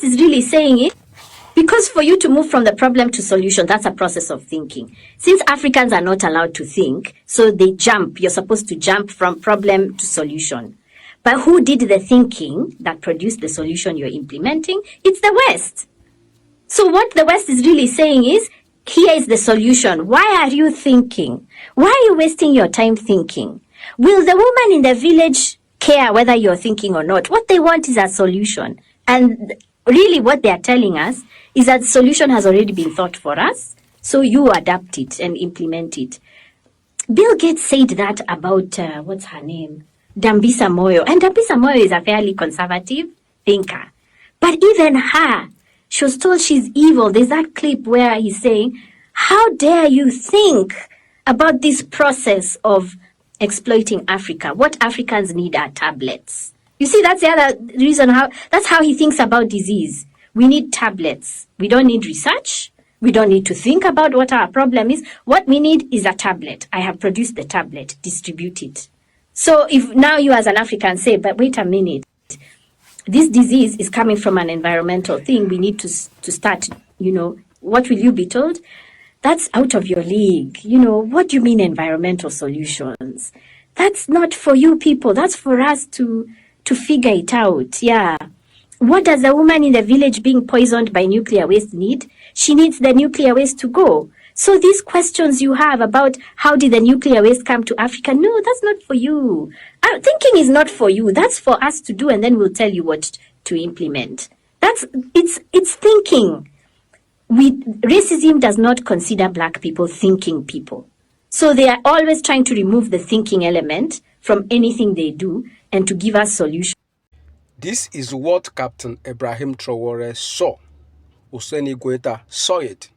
West is really saying is, because for you to move from the problem to solution, that's a process of thinking. Since Africans are not allowed to think, so they jump. You're supposed to jump from problem to solution. But who did the thinking that produced the solution you're implementing? It's the West. So what the West is really saying is, here is the solution. Why are you thinking? Why are you wasting your time thinking? Will the woman in the village care whether you're thinking or not? What they want is a solution. And really what they are telling us is that the solution has already been thought for us, so you adapt it and implement it. Bill Gates said that about, what's her name? Dambisa Moyo. And Dambisa Moyo is a fairly conservative thinker. But even her, she was told she's evil. There's that clip where he's saying, how dare you think about this process of exploiting Africa? What Africans need are tablets. You see, that's the other reason that's how he thinks about disease. We need tablets. We don't need research. We don't need to think about what our problem is. What we need is a tablet. I have produced the tablet, distribute it. So if now you as an African say, but wait a minute, this disease is coming from an environmental thing, we need to start, what will you be told? That's out of your league. What do you mean environmental solutions? That's not for you people. That's for us to figure it out. Yeah. What does a woman in the village being poisoned by nuclear waste need? She needs the nuclear waste to go. So these questions you have about how did the nuclear waste come to Africa? No, that's not for you. Thinking is not for you. That's for us to do, and then we'll tell you what to implement. It's thinking. Racism does not consider black people thinking people. So they are always trying to remove the thinking element from anything they do and to give us solutions. This is what Captain Ibrahim Traore saw. Hussein Guetta saw it.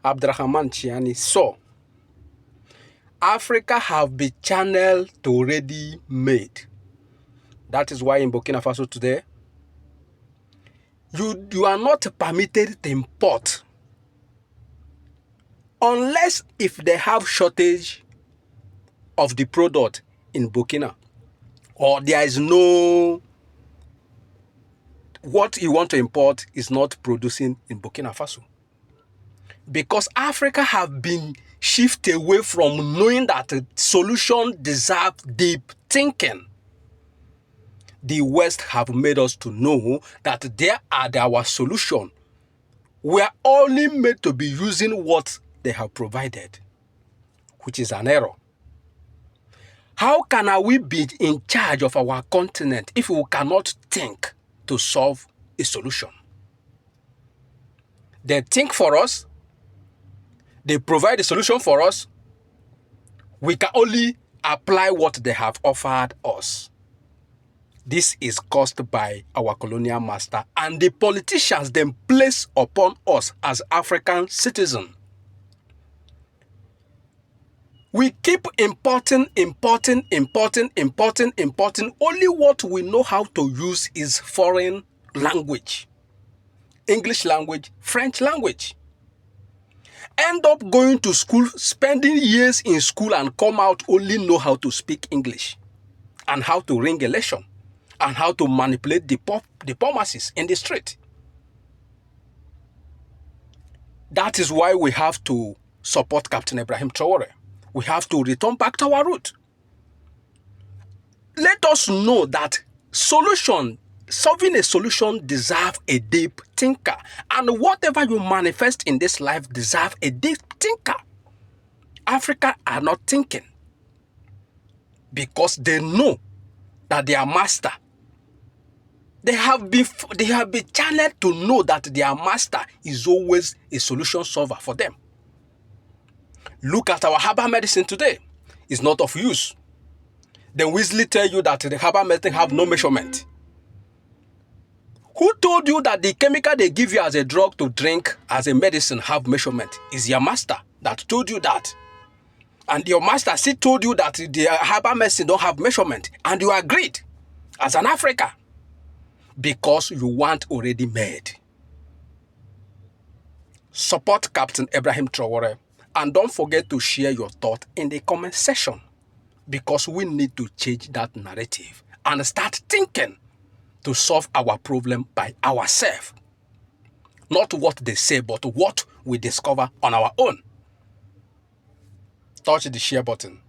Abdurrahman Chiani saw. Africa have been channeled to ready-made. That is why in Burkina Faso today, you are not permitted to import unless if they have shortage of the product in Burkina, or there is no, what you want to import is not producing in Burkina Faso. Because Africa have been shifted away from knowing that a solution deserves deep thinking. The West have made us to know that our solution. We are only made to be using what they have provided, which is an error. How can we be in charge of our continent if we cannot think to solve a solution? They think for us. They provide a solution for us. We can only apply what they have offered us. This is caused by our colonial master and the politicians then place upon us as African citizens. We keep importing. Only what we know how to use is foreign language. English language, French language. End up going to school, spending years in school and come out only know how to speak English and how to ring election and how to manipulate the masses in the street. That is why we have to support Captain Ibrahim Traore. We have to return back to our root. Let us know that solving a solution deserves a deep thinker. And whatever you manifest in this life deserves a deep thinker. Africa are not thinking because they know that their master, they have been channeled to know that their master is always a solution solver for them. Look at our herbal medicine today. It's not of use. Then Weasley tell you that the herbal medicine have no measurement. Who told you that the chemical they give you as a drug to drink as a medicine have measurement? Is your master that told you that. And your master still told you that the herbal medicine don't have measurement. And you agreed as an African because you want already made. Support Captain Ibrahim Traore and don't forget to share your thought in the comment section because we need to change that narrative and start thinking to solve our problem by ourselves. Not what they say, but what we discover on our own. Touch the share button.